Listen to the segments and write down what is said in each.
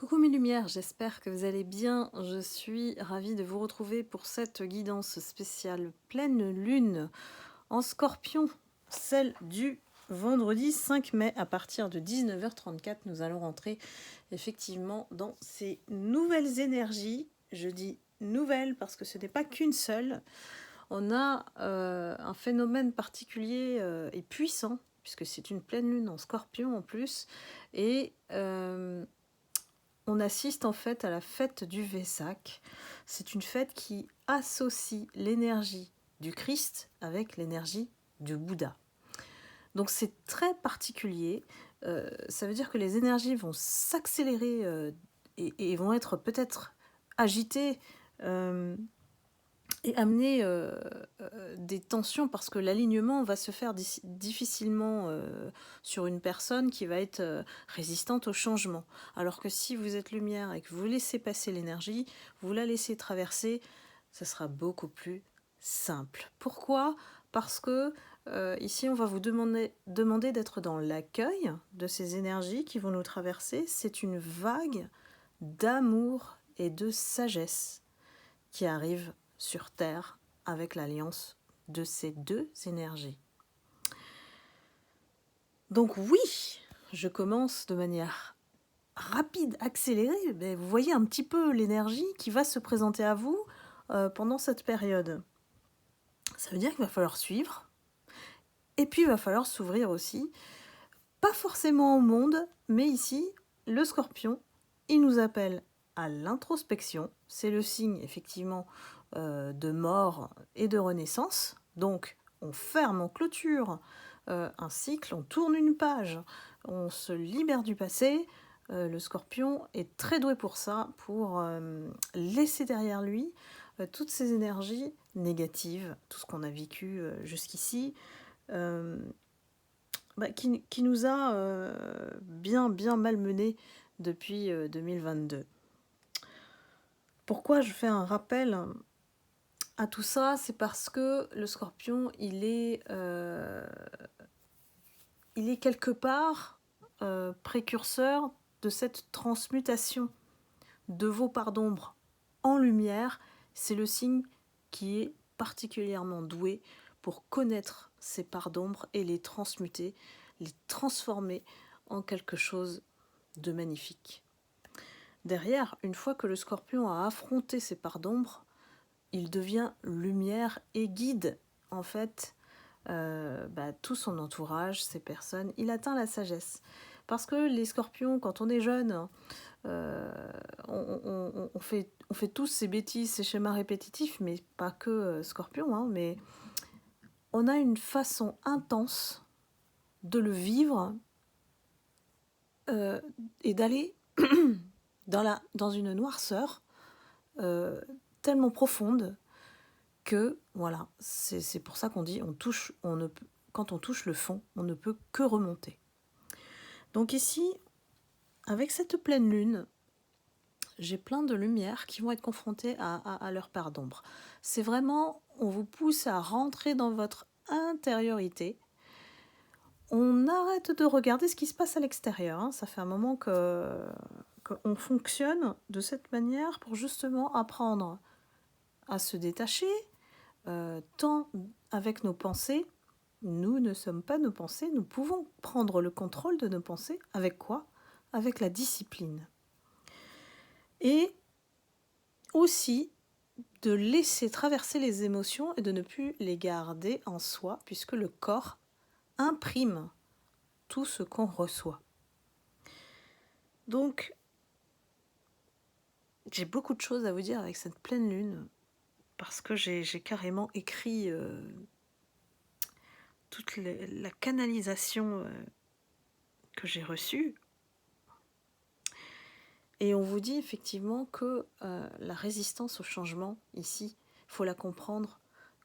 Coucou mes lumières, j'espère que vous allez bien. Je suis ravie de vous retrouver pour cette guidance spéciale pleine lune en Scorpion, celle du vendredi 5 mai à partir de 19h34. Nous allons rentrer effectivement dans ces nouvelles énergies. Je dis nouvelles parce que ce n'est pas qu'une seule. On a un phénomène particulier et puissant, puisque c'est une pleine lune en Scorpion en plus, et on assiste en fait à la fête du Vesak. C'est une fête qui associe l'énergie du Christ avec l'énergie du Bouddha. Donc c'est très particulier. Ça veut dire que les énergies vont s'accélérer et vont être peut-être agitées et amener des tensions parce que l'alignement va se faire difficilement sur une personne qui va être résistante au changement. Alors que si vous êtes lumière et que vous laissez passer l'énergie, vous la laissez traverser, ça sera beaucoup plus simple. Pourquoi ? Parce que ici, on va vous demander d'être dans l'accueil de ces énergies qui vont nous traverser. C'est une vague d'amour et de sagesse qui arrive sur Terre avec l'alliance de ces deux énergies. Donc oui, je commence de manière rapide, accélérée, mais vous voyez un petit peu l'énergie qui va se présenter à vous pendant cette période. Ça veut dire qu'il va falloir suivre, et puis il va falloir s'ouvrir aussi, pas forcément au monde, mais ici, le Scorpion, il nous appelle à l'introspection. C'est le signe effectivement de mort et de renaissance. Donc on ferme, on clôture un cycle, on tourne une page, on se libère du passé. Le Scorpion est très doué pour ça, pour laisser derrière lui toutes ces énergies négatives, tout ce qu'on a vécu jusqu'ici, qui nous a bien malmenés depuis 2022. Pourquoi je fais un rappel à tout ça ? C'est parce que le Scorpion, il est quelque part précurseur de cette transmutation de vos parts d'ombre en lumière. C'est le signe qui est particulièrement doué pour connaître ces parts d'ombre et les transmuter, les transformer en quelque chose de magnifique. Derrière, une fois que le Scorpion a affronté ses parts d'ombre, il devient lumière et guide en fait tout son entourage, ses personnes. Il atteint la sagesse. Parce que les Scorpions, quand on est jeune, on fait tous ces bêtises, ces schémas répétitifs, mais pas que Scorpion, mais on a une façon intense de le vivre et d'aller dans une noirceur tellement profonde que, voilà, c'est pour ça qu'on dit, quand on touche le fond, on ne peut que remonter. Donc ici, avec cette pleine lune, j'ai plein de lumières qui vont être confrontées à leur part d'ombre. C'est vraiment, on vous pousse à rentrer dans votre intériorité. On arrête de regarder ce qui se passe à l'extérieur. Ça fait un moment qu'on fonctionne de cette manière pour justement apprendre à se détacher, tant avec nos pensées. Nous ne sommes pas nos pensées, nous pouvons prendre le contrôle de nos pensées. Avec quoi ? Avec la discipline. Et aussi de laisser traverser les émotions et de ne plus les garder en soi, puisque le corps imprime tout ce qu'on reçoit. Donc, j'ai beaucoup de choses à vous dire avec cette pleine lune, parce que j'ai carrément écrit toute la canalisation que j'ai reçue. Et on vous dit effectivement que la résistance au changement, ici, il faut la comprendre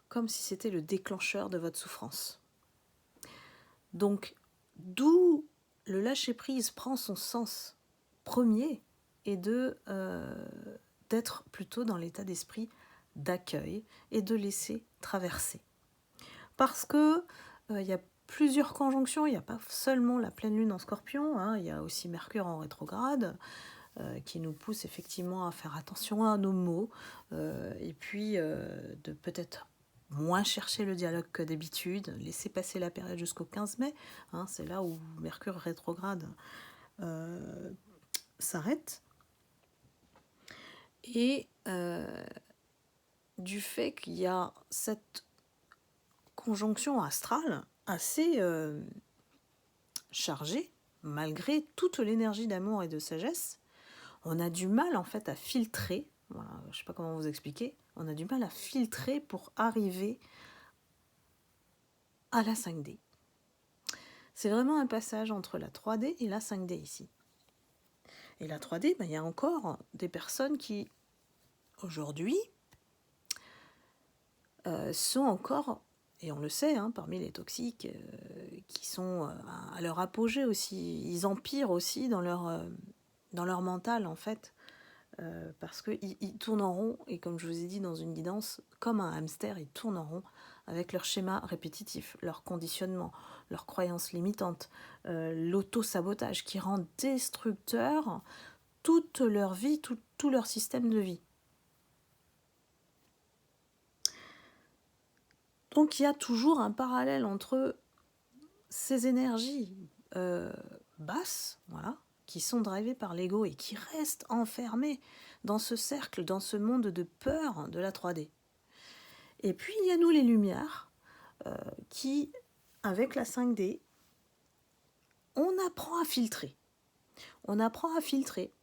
comme si c'était le déclencheur de votre souffrance. Donc, d'où le lâcher-prise prend son sens premier et d'être plutôt dans l'état d'esprit d'accueil et de laisser traverser. Parce que il y a plusieurs conjonctions, il n'y a pas seulement la pleine lune en Scorpion, il y a aussi Mercure en rétrograde, qui nous pousse effectivement à faire attention à nos mots, et puis de peut-être moins chercher le dialogue que d'habitude, laisser passer la période jusqu'au 15 mai, hein, c'est là où Mercure rétrograde s'arrête. Et du fait qu'il y a cette conjonction astrale assez chargée, malgré toute l'énergie d'amour et de sagesse, on a du mal en fait à filtrer, voilà, je ne sais pas comment vous expliquer, on a du mal à filtrer pour arriver à la 5D. C'est vraiment un passage entre la 3D et la 5D ici. Et la 3D, il y a encore des personnes qui, aujourd'hui, sont encore, et on le sait, parmi les toxiques, qui sont à leur apogée aussi, ils empirent aussi dans leur mental en fait, parce qu'ils tournent en rond, et comme je vous ai dit dans une guidance, comme un hamster, ils tournent en rond avec leur schéma répétitif, leur conditionnement, leurs croyances limitantes, l'auto-sabotage qui rend destructeur toute leur vie, tout leur système de vie. Donc il y a toujours un parallèle entre ces énergies basses, voilà, qui sont drivées par l'ego et qui restent enfermées dans ce cercle, dans ce monde de peur de la 3D. Et puis il y a nous les lumières qui, avec la 5D, on apprend à filtrer. On apprend à filtrer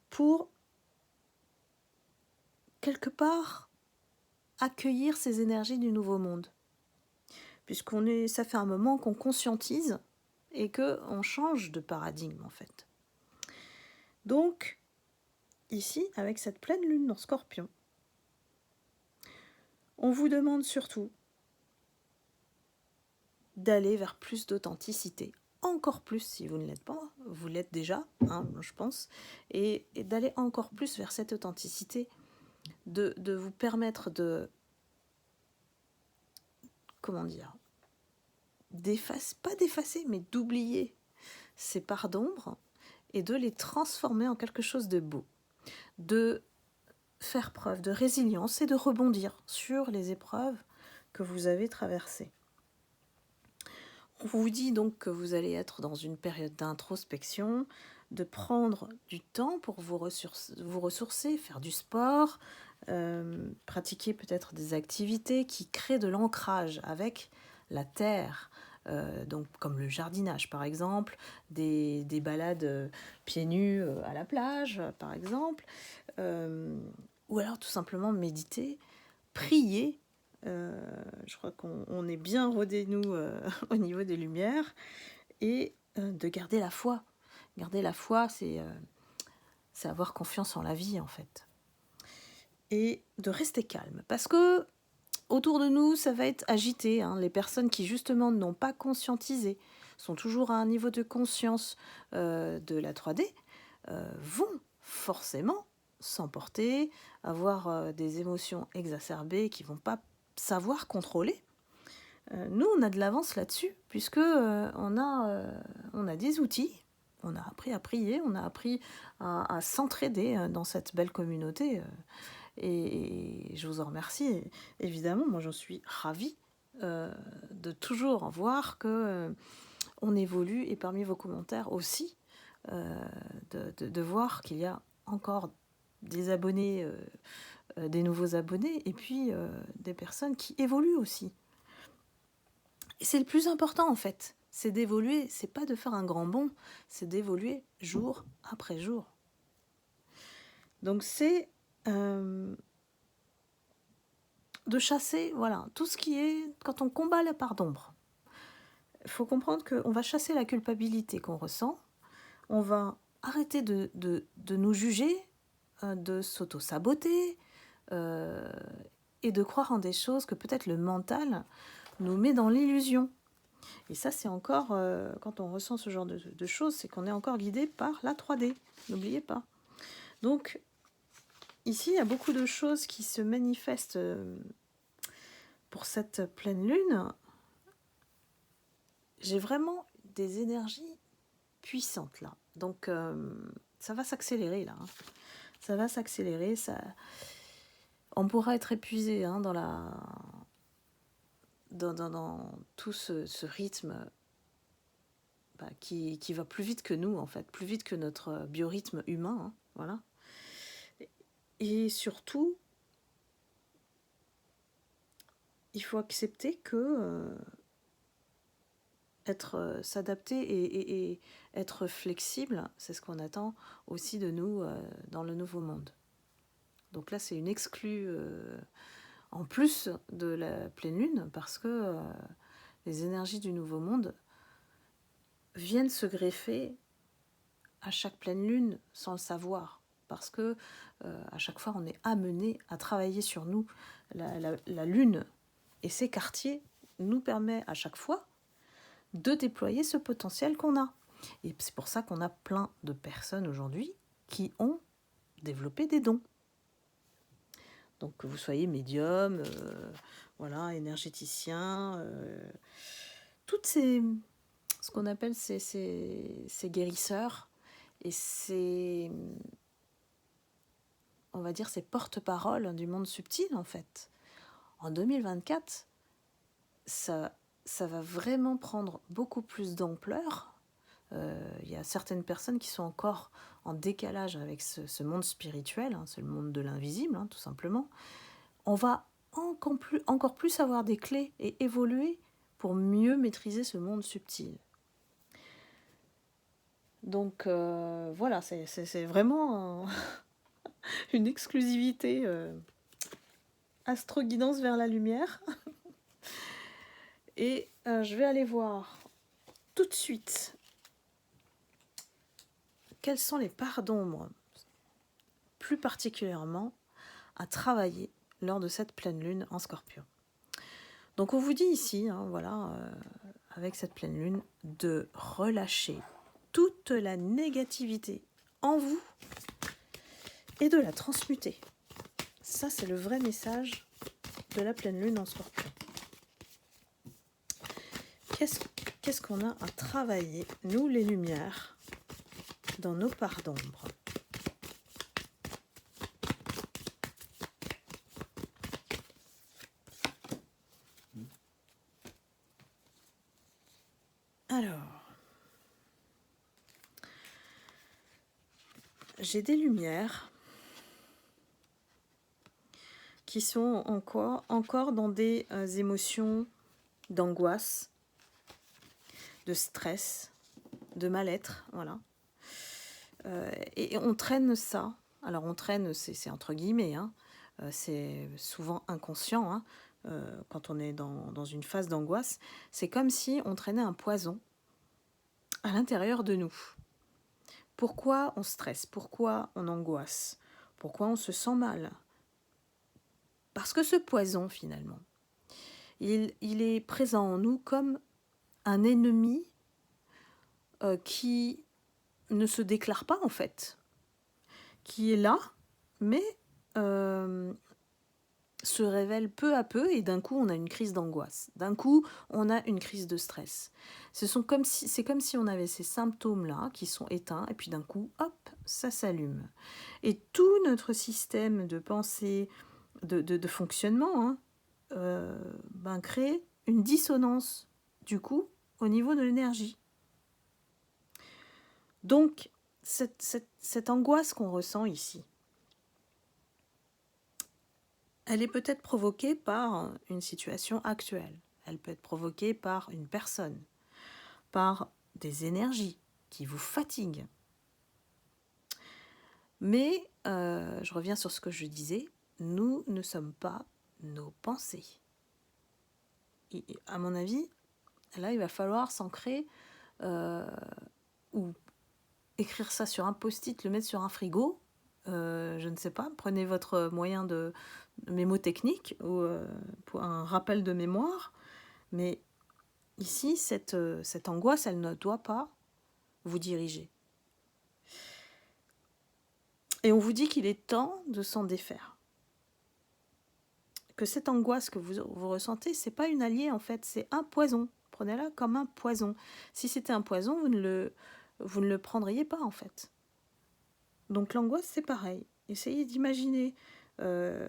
pour quelque part accueillir ces énergies du nouveau monde. Ça fait un moment qu'on conscientise et qu'on change de paradigme en fait. Donc, ici, avec cette pleine lune dans Scorpion, on vous demande surtout d'aller vers plus d'authenticité, encore plus si vous ne l'êtes pas, vous l'êtes déjà, je pense, et d'aller encore plus vers cette authenticité, de vous permettre de, comment dire, pas d'effacer, mais d'oublier ces parts d'ombre et de les transformer en quelque chose de beau, de faire preuve de résilience et de rebondir sur les épreuves que vous avez traversées. On vous dit donc que vous allez être dans une période d'introspection, de prendre du temps pour vous ressourcer, faire du sport, pratiquer peut-être des activités qui créent de l'ancrage avec la terre, donc comme le jardinage par exemple, des balades pieds nus à la plage par exemple, ou alors tout simplement méditer, prier. Je crois qu'on est bien rodés, nous, au niveau des lumières, et de garder la foi. Garder la foi, c'est avoir confiance en la vie, en fait. Et de rester calme, parce que autour de nous, ça va être agité. Les personnes qui, justement, n'ont pas conscientisé, sont toujours à un niveau de conscience de la 3D, vont forcément s'emporter, avoir des émotions exacerbées qui ne vont pas savoir contrôler. Nous, on a de l'avance là-dessus, puisque on a des outils, on a appris à prier, on a appris à s'entraider dans cette belle communauté. Et je vous en remercie. Évidemment, moi, j'en suis ravie de toujours voir que on évolue, et parmi vos commentaires aussi, de voir qu'il y a encore des abonnés, des nouveaux abonnés, et puis des personnes qui évoluent aussi. Et c'est le plus important en fait, c'est d'évoluer, c'est pas de faire un grand bond, c'est d'évoluer jour après jour. Donc c'est de chasser, voilà, tout ce qui est, quand on combat la part d'ombre, il faut comprendre qu'on va chasser la culpabilité qu'on ressent, on va arrêter de nous juger, de s'auto-saboter, et de croire en des choses que peut-être le mental nous met dans l'illusion. Et ça, c'est encore, quand on ressent ce genre de choses, c'est qu'on est encore guidé par la 3D. N'oubliez pas. Donc, ici, il y a beaucoup de choses qui se manifestent pour cette pleine lune. J'ai vraiment des énergies puissantes là. Donc, ça va s'accélérer là. Hein. Ça va s'accélérer. On pourra être épuisé hein, dans tout ce rythme qui va plus vite que nous, en fait, plus vite que notre biorhythme humain. Hein, voilà. Et surtout, il faut accepter que s'adapter et être flexible, c'est ce qu'on attend aussi de nous dans le nouveau monde. Donc là, c'est une exclue en plus de la pleine lune, parce que les énergies du nouveau monde viennent se greffer à chaque pleine lune sans le savoir, parce que à chaque fois, on est amené à travailler sur nous. La lune et ses quartiers nous permettent à chaque fois de déployer ce potentiel qu'on a. Et c'est pour ça qu'on a plein de personnes aujourd'hui qui ont développé des dons. Donc que vous soyez médium, voilà, énergéticien, toutes ce qu'on appelle ces guérisseurs et on va dire ces porte-paroles du monde subtil en fait. En 2024, ça va vraiment prendre beaucoup plus d'ampleur. Il y a certaines personnes qui sont encore en décalage avec ce monde spirituel, hein, c'est le monde de l'invisible, hein, tout simplement. On va encore plus avoir des clés et évoluer pour mieux maîtriser ce monde subtil. Donc voilà, c'est vraiment une exclusivité astro-guidance vers la lumière. Et je vais aller voir tout de suite quelles sont les parts d'ombre, plus particulièrement à travailler lors de cette pleine lune en Scorpion. Donc on vous dit ici, hein, voilà, avec cette pleine lune, de relâcher toute la négativité en vous et de la transmuter. Ça, c'est le vrai message de la pleine lune en Scorpion. Qu'est-ce qu'on a à travailler, nous les lumières, dans nos parts d'ombre ? Alors, j'ai des lumières qui sont encore dans des émotions d'angoisse, de stress, de mal-être, voilà. Et on traîne ça. Alors on traîne, c'est entre guillemets, hein, c'est souvent inconscient, hein, quand on est dans une phase d'angoisse. C'est comme si on traînait un poison à l'intérieur de nous. Pourquoi on stresse? Pourquoi on angoisse? Pourquoi on se sent mal? Parce que ce poison, finalement, il est présent en nous comme un ennemi qui ne se déclare pas, en fait, qui est là, mais se révèle peu à peu, et d'un coup, on a une crise d'angoisse. D'un coup, on a une crise de stress. C'est comme si on avait ces symptômes-là qui sont éteints, et puis d'un coup, hop, ça s'allume. Et tout notre système de pensée, de fonctionnement, hein, crée une dissonance, du coup, au niveau de l'énergie. Donc, cette angoisse qu'on ressent ici, elle est peut-être provoquée par une situation actuelle. Elle peut être provoquée par une personne, par des énergies qui vous fatiguent. Mais, je reviens sur ce que je disais, nous ne sommes pas nos pensées. Et, à mon avis, là, il va falloir s'ancrer ou écrire ça sur un post-it, le mettre sur un frigo, je ne sais pas, prenez votre moyen de mémotechnique ou pour un rappel de mémoire, mais ici, cette angoisse, elle ne doit pas vous diriger. Et on vous dit qu'il est temps de s'en défaire. Que cette angoisse que vous ressentez, c'est pas une alliée en fait, c'est un poison. Prenez-la comme un poison. Si c'était un poison, vous ne le prendriez pas en fait. Donc l'angoisse, c'est pareil. Essayez d'imaginer que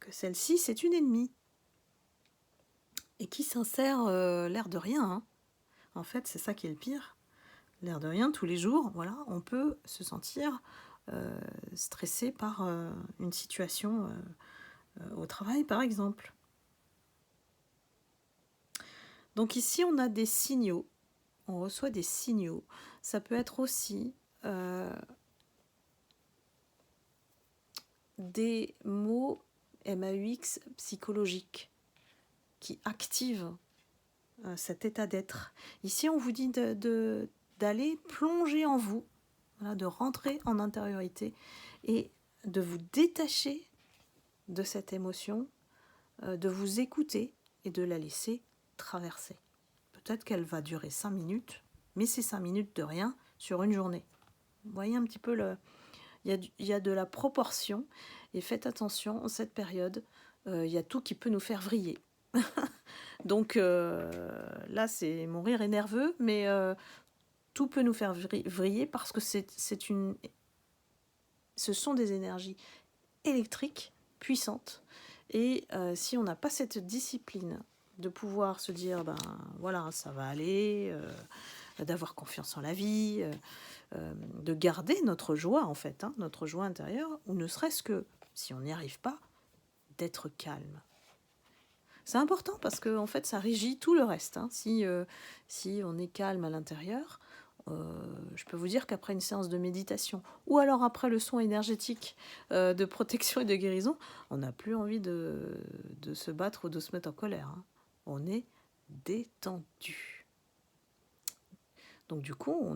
celle-ci, c'est une ennemie et qui s'insère l'air de rien. Hein. En fait, c'est ça qui est le pire. L'air de rien, tous les jours, voilà, on peut se sentir stressé par une situation au travail, par exemple. Donc ici, on a des signaux. On reçoit des signaux. Ça peut être aussi des mots MAUX psychologiques qui activent cet état d'être. Ici, on vous dit d'aller plonger en vous, voilà, de rentrer en intériorité et de vous détacher de cette émotion, de vous écouter et de la laisser traverser. Peut-être qu'elle va durer 5 minutes, mais c'est 5 minutes de rien sur une journée. Vous voyez un petit peu il y a de la proportion et faites attention, en cette période, il y a tout qui peut nous faire vriller. Donc là, c'est mon rire est nerveux, mais tout peut nous faire vriller parce que ce sont des énergies électriques puissantes. Et si on n'a pas cette discipline de pouvoir se dire, ben voilà, ça va aller, d'avoir confiance en la vie, de garder notre joie en fait, hein, notre joie intérieure, ou ne serait-ce que, si on n'y arrive pas, d'être calme. C'est important parce que en fait, ça régit tout le reste. Hein. Si on est calme à l'intérieur, je peux vous dire qu'après une séance de méditation, ou alors après le soin énergétique de protection et de guérison, on n'a plus envie de se battre ou de se mettre en colère. Hein. On est détendu. Donc du coup, on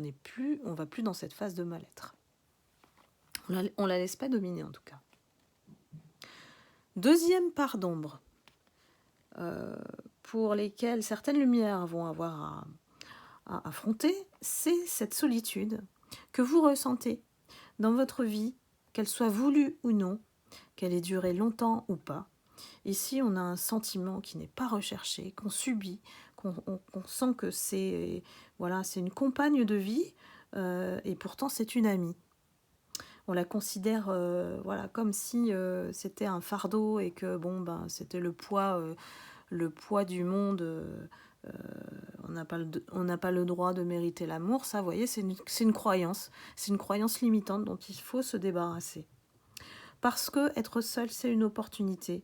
va plus dans cette phase de mal-être. On la laisse pas dominer en tout cas. Deuxième part d'ombre, pour lesquelles certaines lumières vont avoir à affronter, c'est cette solitude que vous ressentez dans votre vie, qu'elle soit voulue ou non, qu'elle ait duré longtemps ou pas. Ici, on a un sentiment qui n'est pas recherché, qu'on subit, qu'on sent que c'est une compagne de vie et pourtant c'est une amie. On la considère comme si c'était un fardeau et que c'était le poids du monde. On n'a pas le droit de mériter l'amour. Ça, vous voyez, c'est une croyance. C'est une croyance limitante dont il faut se débarrasser. Parce que être seul, c'est une opportunité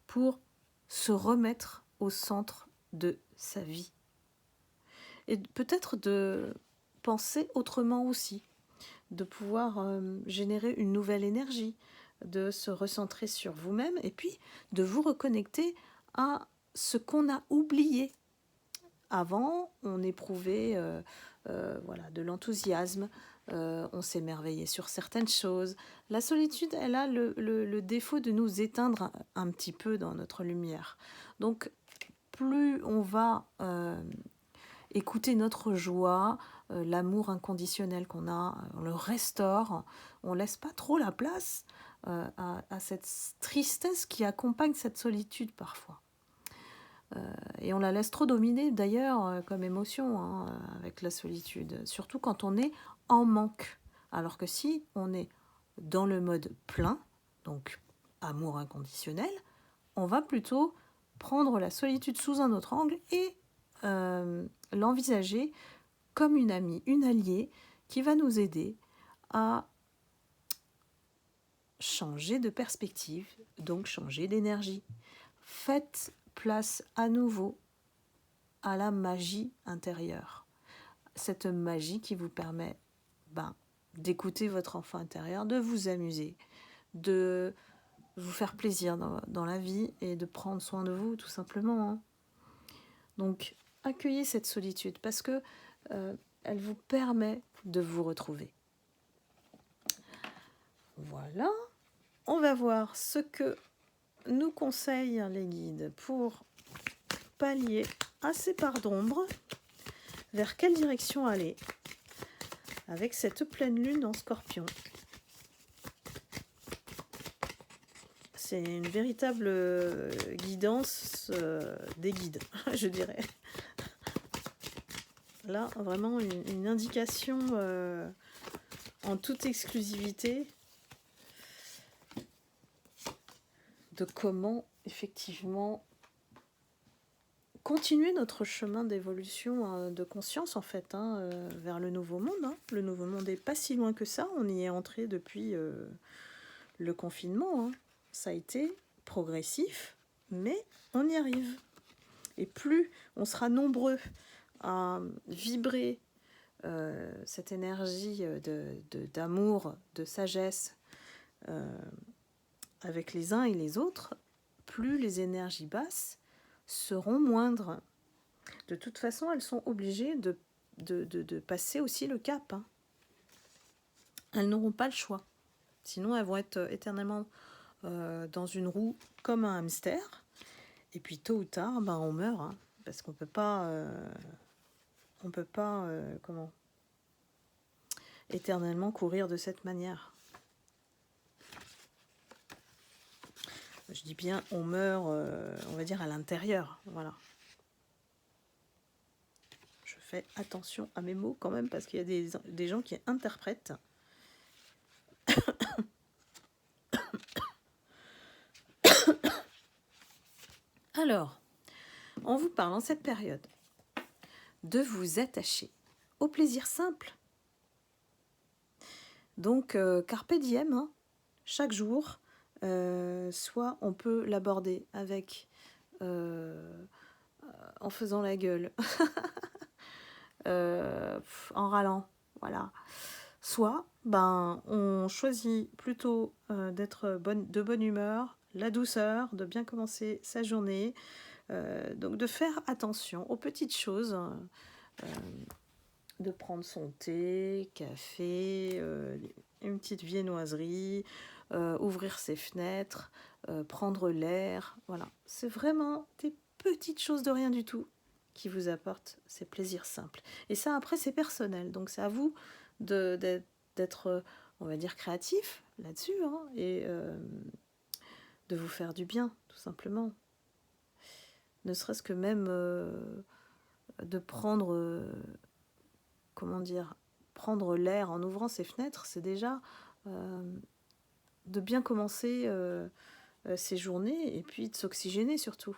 pour se remettre au centre de sa vie. Et peut-être de penser autrement aussi, de pouvoir générer une nouvelle énergie, de se recentrer sur vous-même et puis de vous reconnecter à ce qu'on a oublié. Avant, on éprouvait de l'enthousiasme, on s'émerveillait sur certaines choses. La solitude, elle a le défaut de nous éteindre un petit peu dans notre lumière. Donc, plus on va écouter notre joie, l'amour inconditionnel qu'on a, on le restaure, on ne laisse pas trop la place à cette tristesse qui accompagne cette solitude parfois. Et on la laisse trop dominer d'ailleurs comme émotion avec la solitude, surtout quand on est en manque. Alors que si on est dans le mode plein, donc amour inconditionnel, on va plutôt prendre la solitude sous un autre angle et l'envisager comme une amie, une alliée qui va nous aider à changer de perspective, donc changer d'énergie. Faites place à nouveau à la magie intérieure. Cette magie qui vous permet d'écouter votre enfant intérieur, de vous amuser, de vous faire plaisir dans la vie et de prendre soin de vous tout simplement. Hein. Donc accueillez cette solitude parce que elle vous permet de vous retrouver. Voilà, on va voir ce que nous conseillent les guides pour pallier à ces parts d'ombre, vers quelle direction aller avec cette pleine lune en Scorpion. C'est une véritable guidance des guides, je dirais. Là, vraiment une indication en toute exclusivité de comment effectivement continuer notre chemin d'évolution de conscience en fait vers le nouveau monde. Le nouveau monde n'est pas si loin que ça, on y est entré depuis le confinement. Ça a été progressif, mais on y arrive. Et plus on sera nombreux à vibrer cette énergie d'amour, de sagesse avec les uns et les autres, plus les énergies basses seront moindres. De toute façon, elles sont obligées de passer aussi le cap. Elles n'auront pas le choix. Sinon, elles vont être éternellement dans une roue comme un hamster. Et puis, tôt ou tard, on meurt. Parce qu'on peut pas... éternellement courir de cette manière. Je dis bien, on meurt, on va dire, à l'intérieur. Voilà. Je fais attention à mes mots quand même, parce qu'il y a des gens qui interprètent. Alors, on vous parle en cette période de vous attacher au plaisir simple. Donc, carpe diem, chaque jour, soit on peut l'aborder avec en faisant la gueule, en râlant, voilà. Soit, on choisit plutôt d'être de bonne humeur, la douceur, de bien commencer sa journée, donc de faire attention aux petites choses, de prendre son thé, café, une petite viennoiserie, ouvrir ses fenêtres, prendre l'air, voilà. C'est vraiment des petites choses de rien du tout qui vous apportent ces plaisirs simples. Et ça, après, c'est personnel, donc c'est à vous d'être, on va dire, créatif là-dessus, et de vous faire du bien, tout simplement. Ne serait-ce que même de prendre, prendre l'air en ouvrant ses fenêtres, c'est déjà de bien commencer ses journées et puis de s'oxygéner surtout.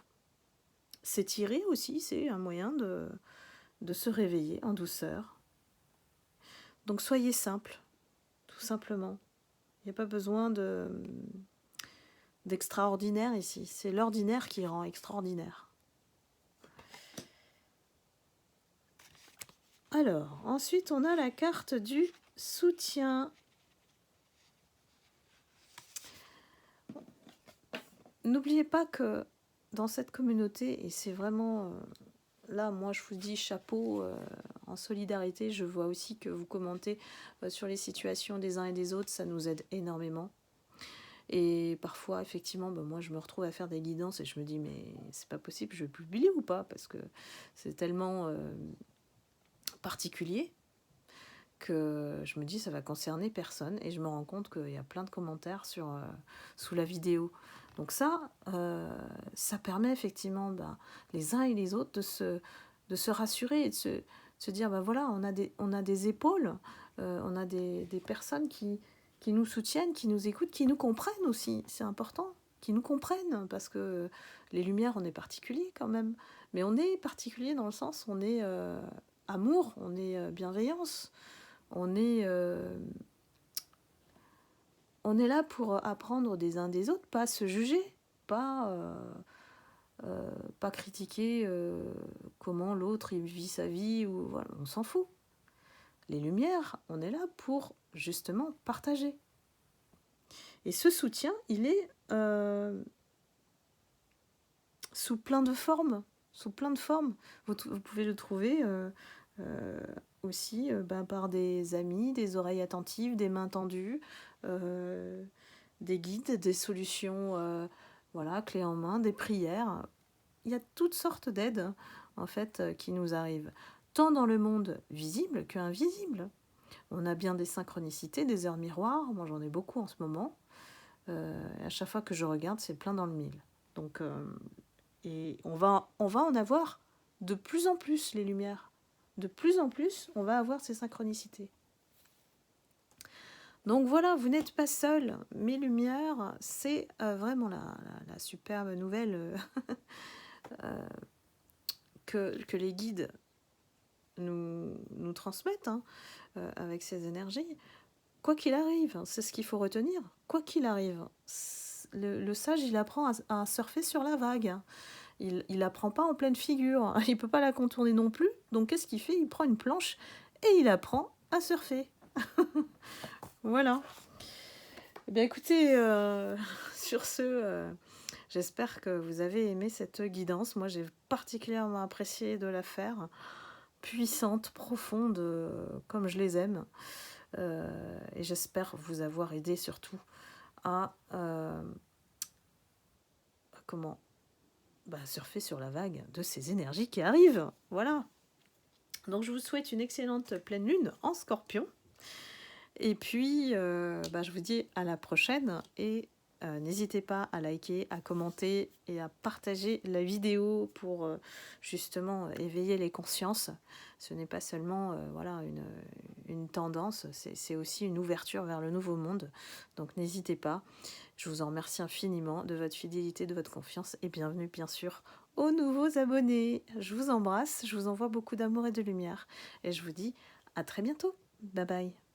S'étirer aussi, c'est un moyen de se réveiller en douceur. Donc soyez simple, tout simplement. Il n'y a pas besoin d'extraordinaire ici. C'est l'ordinaire qui rend extraordinaire. Alors, ensuite, on a la carte du soutien. N'oubliez pas que dans cette communauté, et c'est vraiment... là, moi, je vous dis chapeau, en solidarité. Je vois aussi que vous commentez sur les situations des uns et des autres. Ça nous aide énormément. Et parfois, effectivement, moi, je me retrouve à faire des guidances et je me dis, mais c'est pas possible, je publie ou pas? Parce que c'est tellement particulier que je me dis, ça va concerner personne. Et je me rends compte qu'il y a plein de commentaires sous la vidéo. Donc ça permet effectivement les uns et les autres de se rassurer et de se dire, voilà, on a des épaules, on a des personnes qui nous soutiennent, qui nous écoutent, qui nous comprennent aussi. C'est important, qui nous comprennent, parce que les lumières, on est particulier quand même. Mais on est particulier dans le sens, on est amour, on est bienveillance, on est là pour apprendre des uns des autres, pas se juger, pas critiquer comment l'autre il vit sa vie, ou voilà, on s'en fout. Les lumières, on est là pour justement partager. Et ce soutien, il est sous plein de formes. Vous pouvez le trouver aussi par des amis, des oreilles attentives, des mains tendues, des guides, des solutions, clés en main, des prières. Il y a toutes sortes d'aides en fait qui nous arrivent, tant dans le monde visible qu'invisible. On a bien des synchronicités, des heures miroirs. Moi, j'en ai beaucoup en ce moment. À chaque fois que je regarde, c'est plein dans le mille. Donc, et on va en avoir de plus en plus, les lumières. De plus en plus, on va avoir ces synchronicités. Donc voilà, vous n'êtes pas seul. Mes lumières, c'est vraiment la superbe nouvelle que les guides nous transmettent, hein, avec ces énergies. Quoi qu'il arrive, c'est ce qu'il faut retenir. Quoi qu'il arrive, le sage, il apprend à surfer sur la vague. Il la prend pas en pleine figure. Il peut pas la contourner non plus. Donc qu'est-ce qu'il fait? Il prend une planche et il apprend à surfer. Voilà. Eh bien écoutez, sur ce, j'espère que vous avez aimé cette guidance. Moi, j'ai particulièrement apprécié de la faire. Puissante, profonde, comme je les aime. Et j'espère vous avoir aidé surtout à surfer sur la vague de ces énergies qui arrivent. Voilà. Donc je vous souhaite une excellente pleine lune en Scorpion. Et puis, je vous dis à la prochaine. Et n'hésitez pas à liker, à commenter et à partager la vidéo pour justement éveiller les consciences. Ce n'est pas seulement une tendance, c'est aussi une ouverture vers le nouveau monde. Donc n'hésitez pas. Je vous en remercie infiniment de votre fidélité, de votre confiance et bienvenue bien sûr aux nouveaux abonnés. Je vous embrasse, je vous envoie beaucoup d'amour et de lumière et je vous dis à très bientôt. Bye bye.